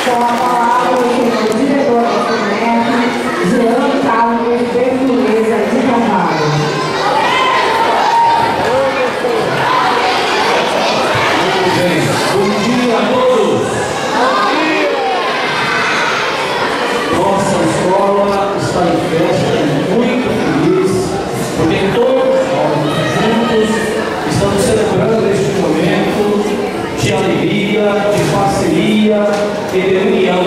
Com a palavra, o diretor da FUNEP, Jean Carlos Bertoleza de Carvalho. Bom dia a todos! Nossa escola está em festa, muito feliz, porque todos nós juntos estamos celebrando este momento de alegria, de parceria e de união.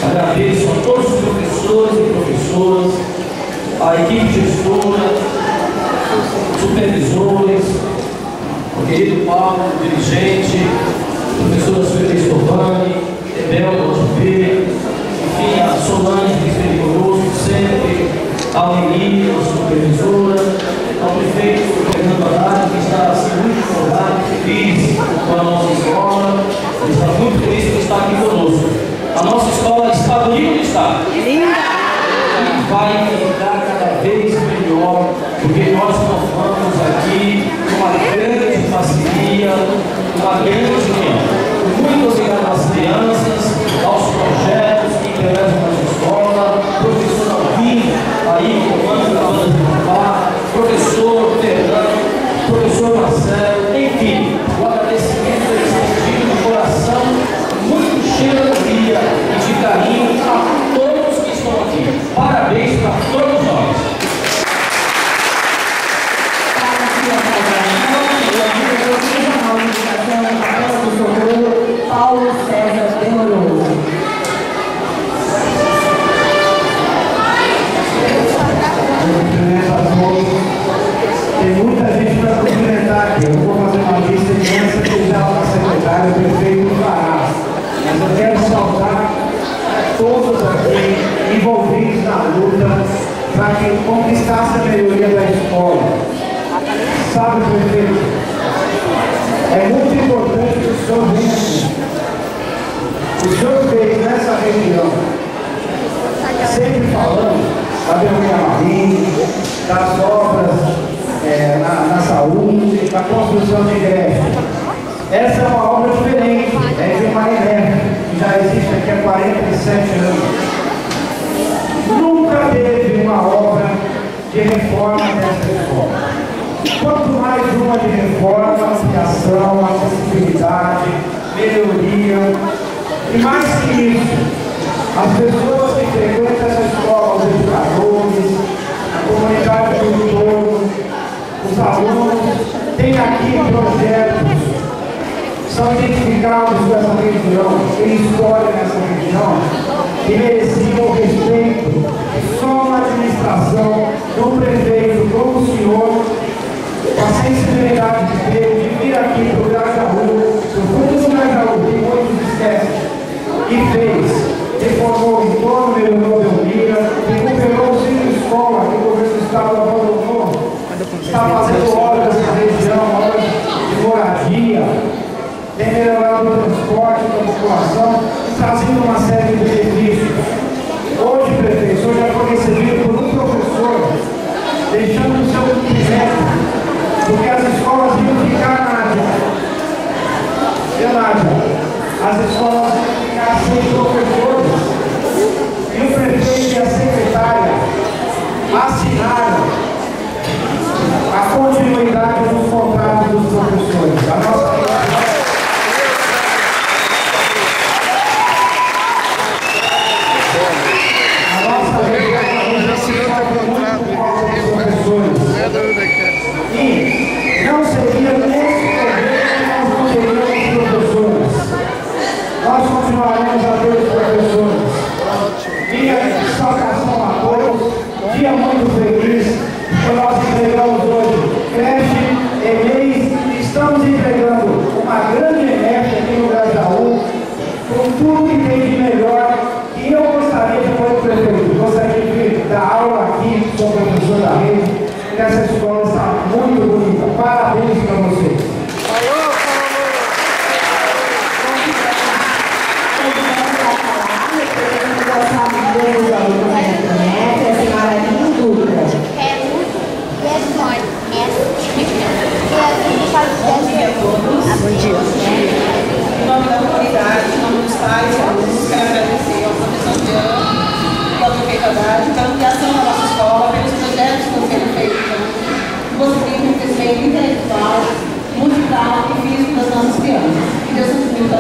Agradeço a todos os professores e professoras, a equipe gestora, supervisores, o querido Paulo, dirigente, professora Feliz Giovanni, Ebel, enfim, a Solange que esteve conosco sempre, a Aline, a supervisora, ao prefeito Fernando Haddad, que está muito honrado, feliz com a nossa escola, está muito feliz por estar aqui conosco. A nossa escola está bonita, está? Linda! E vai ficar cada vez melhor, porque nós vamos aqui com uma grande parceria, uma grande união. Muito obrigado às crianças, aos projetos que interessam a nossa escola, professor Alvim, aí, comando da banda de Papá, professor Fernando, professor Marcelo, enfim, o agradecimento é sentido de coração, muito cheio de alegria e de carinho a todos que estão aqui. Parabéns para todos nós. Paulo César Demoroso. Tem muita gente para cumprimentar aqui. Eu vou fazer uma lista imensa que já a secretária, o prefeito fará. Mas eu quero saudar todos aqui envolvidos na luta para que conquistasse a melhoria da escola. Sabe, prefeito, é muito importante que o senhor venha aqui. O senhor fez nessa região, sempre falando da Belmiro, das obras na saúde, da construção de igreja. Essa é uma obra diferente, é de uma INEF, que já existe aqui há 47 anos. Nunca teve uma obra de reforma nessa escola. Quanto mais uma de reforma, ampliação, acessibilidade, melhoria, e mais que isso, as pessoas que frequentam essa escola, os educadores, a comunidade do entorno, os alunos, têm aqui projetos, são identificados com essa região, tem história nessa região, que mereciam o respeito que só uma administração do prefeito como o senhor, com a sensibilidade de Deus, de vir aqui para o Grajaú, o fundo do Grajaú, que muitos esquecem, que fez, reformou o entorno, melhorou a Belmira, recuperou o centro de escola que o governo do estado abandonou, está fazendo obras na região, obras de moradia, tem melhorado o transporte da população, trazendo uma série de benefícios. Hoje, prefeito, o senhor já foi recebido por um professor, deixando o seu cumprimento, porque as escolas iam ficar na Nádia. As escolas iam ficar sem professores. E o prefeito e a secretária assinaram a continuidade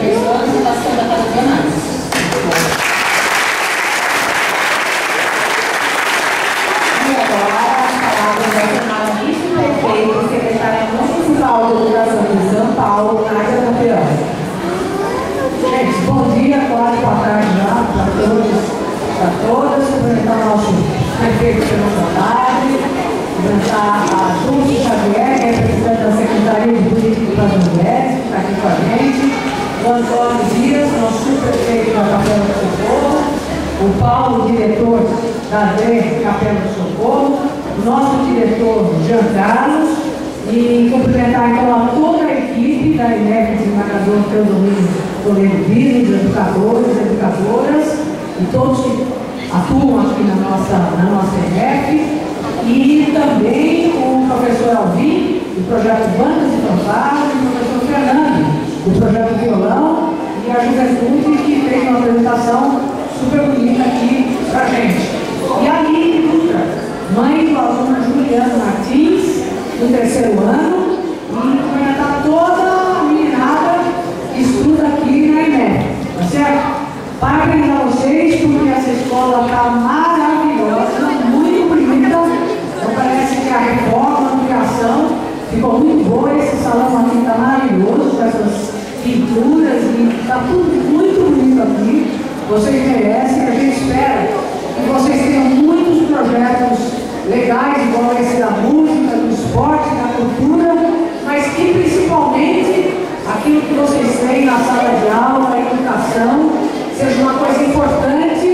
abençoando e está sendo cada dia mais. E agora, as palavras da senhora vice-prefeita e secretária municipal de educação de São Paulo, Nádia Campeão. Gente, bom dia, boa tarde já para todos, para todas. Cumprimentar o nosso prefeito Fernando Haddad, cumprimentar a Dulce Xavier, que é representante da Secretaria de Política para as Mulheres, que está aqui com a gente, o Antônio Dias, nosso subprefeito da Capela do Socorro, o Paulo, diretor da DRE Capela do Socorro, o nosso diretor Jean Carlos, e cumprimentar então a toda a equipe da INEP Desembargador Teodomiro Toledo Vini, os educadores, educadoras, e todos que atuam aqui na nossa INEP, e também o professor Alvin, do projeto Bandas de Fanfarra, e o professor Fernando, do projeto Violão, e a juventude que fez uma apresentação super bonita aqui pra gente. E a Aline Dutra, mãe do aluno Juliano Martins, do 3º ano, e cumprimentar toda a meninada que estuda aqui na INEP, tá certo? Parabéns a vocês, porque essa escola está maravilhosa, muito bonita. Então parece que a reforma, a ampliação ficou muito boa. Esse salão aqui está maravilhoso, com essas pinturas, e está tudo muito bonito aqui. Vocês merecem, a gente espera que vocês tenham muitos projetos legais, igual esse da música, do esporte, da cultura, mas que principalmente aquilo que vocês têm na sala de aula, a educação, seja uma coisa importante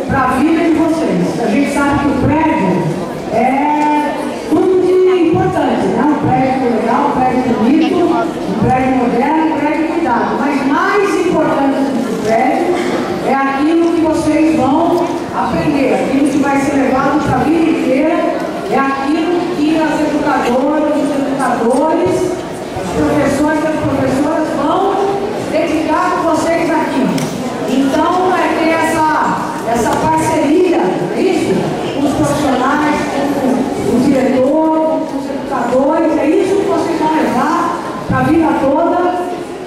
para a vida de vocês. A gente sabe que o prédio é tudo de importante, né? Um prédio legal, um prédio bonito, um prédio moderno, um prédio cuidado. Mas mais importante do que o prédio é aquilo que vocês vão aprender, aquilo que vai ser levado para a vida inteira, é aquilo que as educadoras, os educadores, os professores e as professoras vão dedicar com vocês aqui. Então, é ter essa parceria, é isso? Com os profissionais, com o diretor, com os educadores, é isso que vocês vão levar para a vida toda,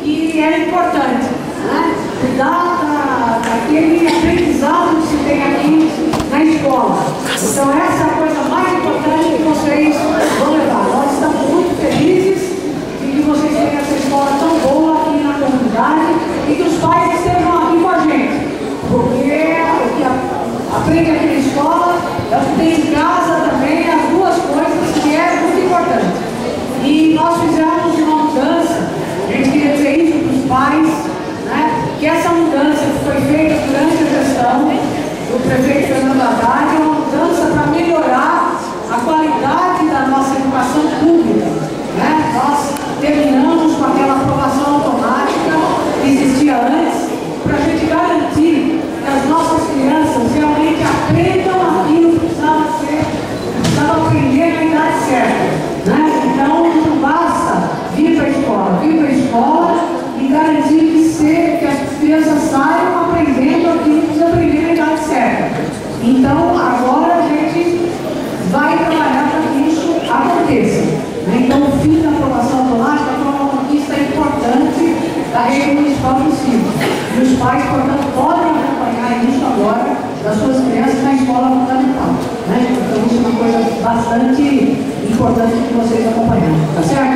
e é importante, né? Cuidar daquele aprendizado que se tem aqui na escola. Então, essa é a coisa mais importante que vocês vão levar. Nós estamos muito felizes de que vocês tenham essa escola tão boa aqui na comunidade e que os pais estejam aqui com a gente. Porque o que aprende aqui na escola é o que tem em casa também, as duas coisas, que é muito importante. E nós fizemos uma mudança, a gente queria dizer isso para os pais, né? Que essa mudança que foi feita durante a gestão do prefeito Fernando Haddad é uma mudança para melhorar a qualidade da nossa educação pública, né? Nós terminamos com aquela aprovação automática que existia antes, para a gente garantir que as nossas crianças realmente aprendam aquilo que precisavam aprender na idade certa, né? Então não basta vir para a escola e garantir que as crianças saiam aprendendo aquilo que precisa aprender na idade certa. Então agora a gente vai trabalhar para que isso aconteça, né? Então o fim da aprovação automática foi uma conquista importante da rede municipal do ensino. E os pais, portanto, podem acompanhar isso agora das suas crianças na escola fundamental, né? Então isso é uma coisa bastante importante que vocês acompanham, tá certo?